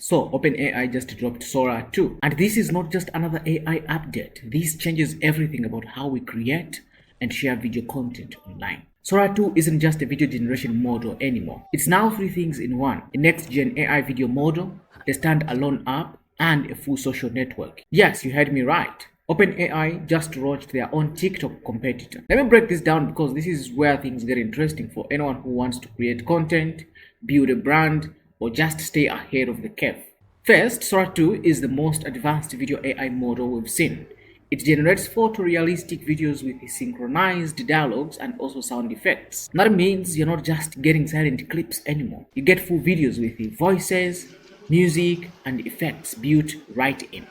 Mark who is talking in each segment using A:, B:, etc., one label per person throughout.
A: So OpenAI just dropped Sora 2, and this is not just another AI update. This changes everything about how we create and share video content online. Sora 2 isn't just a video generation model anymore. It's now three things in one: a next-gen AI video model, a standalone app, and a full social network. Yes, you heard me right. OpenAI just launched their own TikTok competitor. Let me break this down because this is where things get interesting for anyone who wants to create content, build a brand, or just stay ahead of the curve. First, Sora 2 is the most advanced video AI model we've seen. It generates photorealistic videos with synchronized dialogues and also sound effects. That means you're not just getting silent clips anymore. You get full videos with the voices, music, and effects built right in.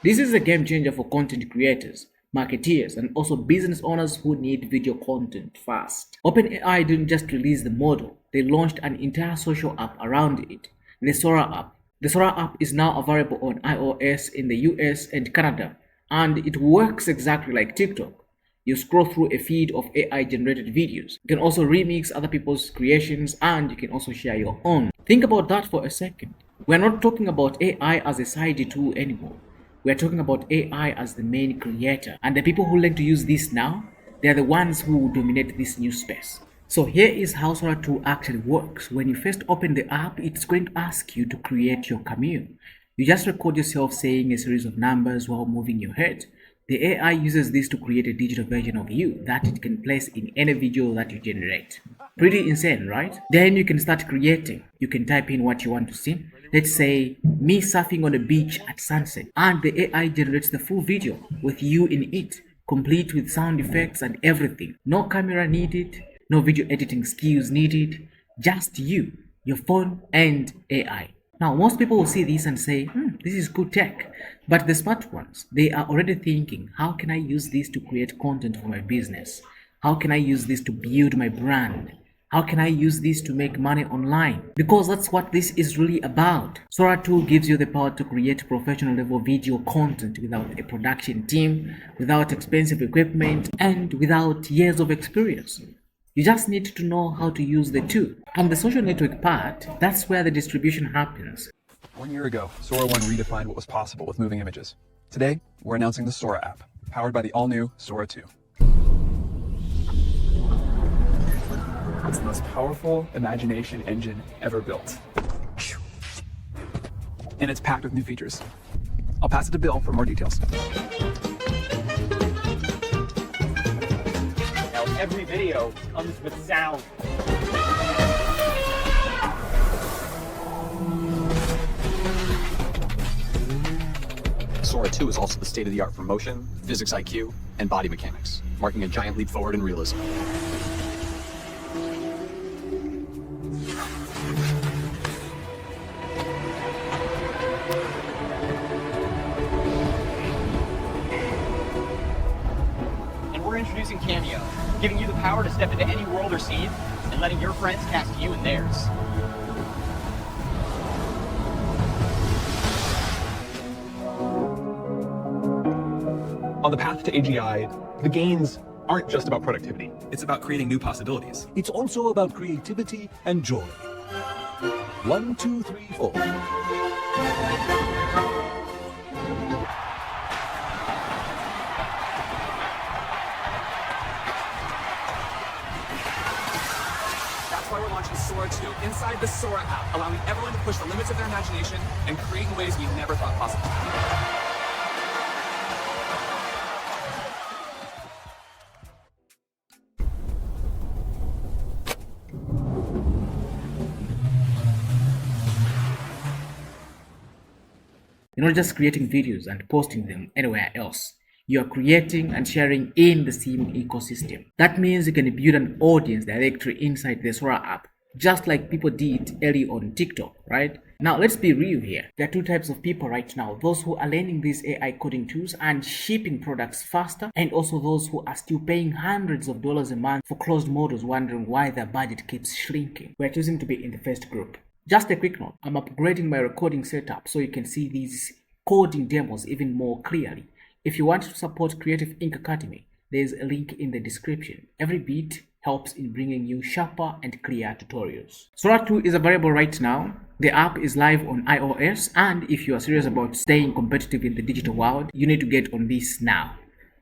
A: This is a game changer for content creators, marketeers, and also business owners who need video content fast. OpenAI didn't just release the model, they launched an entire social app around it, the Sora app. The Sora app is now available on iOS in the US and Canada, and it works exactly like TikTok. You scroll through a feed of AI generated videos. You can also remix other people's creations, and you can also share your own. Think about that for a second. We're not talking about AI as a side tool anymore. We're talking about AI as the main creator, and the people who learn to use this now, they're the ones who will dominate this new space. So here is how Sora 2 actually works. When you first open the app, it's going to ask you to create your cameo. You just record yourself saying a series of numbers while moving your head. The AI uses this to create a digital version of you that it can place in any video that you generate. Pretty insane, right? Then you can start creating. You can type in what you want to see. Let's say me surfing on a beach at sunset, and the AI generates the full video with you in it, complete with sound effects and everything. No camera needed, no video editing skills needed, just you, your phone, and AI. Now, most people will see this and say, this is good tech. But the smart ones, they are already thinking, how can I use this to create content for my business? How can I use this to build my brand? How can I use this to make money online? Because that's what this is really about. Sora 2 gives you the power to create professional level video content without a production team, without expensive equipment, and without years of experience. You just need to know how to use the tool. And the social network part, that's where the distribution happens.
B: 1 year ago, Sora 1 redefined what was possible with moving images. Today, we're announcing the Sora app, powered by the all-new Sora 2. It's the most powerful imagination engine ever built. And it's packed with new features. I'll pass it to Bill for more details.
C: Now every video comes with sound.
D: Sora 2 is also the state-of-the-art for motion, physics IQ, and body mechanics, marking a giant leap forward in realism.
C: We're introducing Cameo, giving you the power to step into any world or scene and letting your friends cast you in theirs.
B: On the path to AGI, the gains aren't just about productivity. It's about creating new possibilities.
E: It's also about creativity and joy. 1, 2, 3, 4.
B: That's why we're launching Sora 2 inside the Sora app, allowing everyone to push the limits of their imagination and create in ways we never thought possible.
A: You're not just creating videos and posting them anywhere else. You are creating and sharing in the same ecosystem. That means you can build an audience directly inside the Sora app, just like people did early on TikTok, right? Now, let's be real here. There are two types of people right now: those who are learning these AI coding tools and shipping products faster, and also those who are still paying hundreds of dollars a month for closed models, wondering why their budget keeps shrinking. We're choosing to be in the first group. Just a quick note, I'm upgrading my recording setup so you can see these coding demos even more clearly. If you want to support Creative Ink Academy, there's a link in the description. Every bit helps in bringing you sharper and clear tutorials. Sora 2 is available right now. The app is live on iOS, and if you are serious about staying competitive in the digital world, you need to get on this now.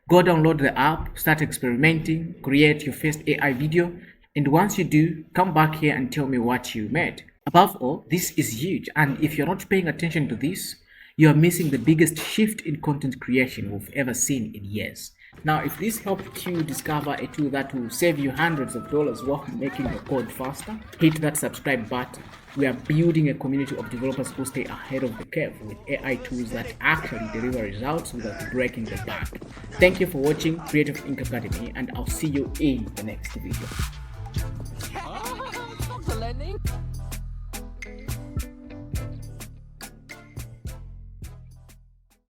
A: Go download the app, start experimenting, create your first AI video, and once you do, come back here and tell me what you made. Above all, this is huge, and if you're not paying attention to this, you are missing the biggest shift in content creation we've ever seen in years. Now, if this helped you discover a tool that will save you hundreds of dollars while making your code faster, hit that subscribe button. We are building a community of developers who stay ahead of the curve with AI tools that actually deliver results without breaking the bank. Thank you for watching Creative Ink Academy, and I'll see you in the next video.